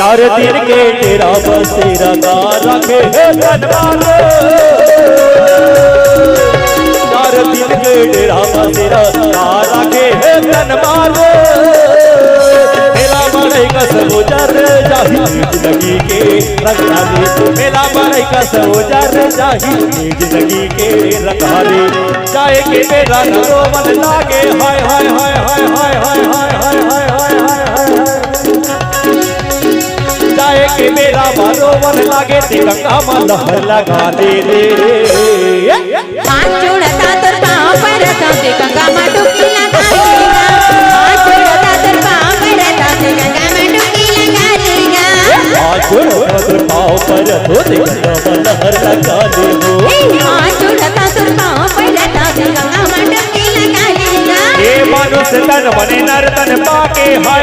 चार दिन के डेरा बसेरा का रखे धनवान। चार दिन के डेरा बसेरा का रखे धनवान। मेला बड़े कसम जर जाही जिंदगी के रंगाले। मेला बड़े कसम जर जाही जिंदगी के रंगाले। जाए के मेरा रोवन लागे हाय हाय हाय हाय हाय हाय हाय हाय हाय हाय हाय। जाए के मेरा रोवन लागे ते गंगा मां लहर लगा दे रे। हाथ जोड़ता तोर पाँव पड़ता ते गंगा मां डुबकी लगा देगा। हाथ जोड़ता तोर पाँव पड़ता ते गंगा मां डुबकी लगा देगा। हाथ जोड़ता तोर पाँव पड़ता ते गंगा मां लहर लगा देगो। हाथ जोड़ता तोर पाँव पड़ता ते गंगा मां डुबकी लगा देगा। ये मानुष तन बने नर तन पाके हाय।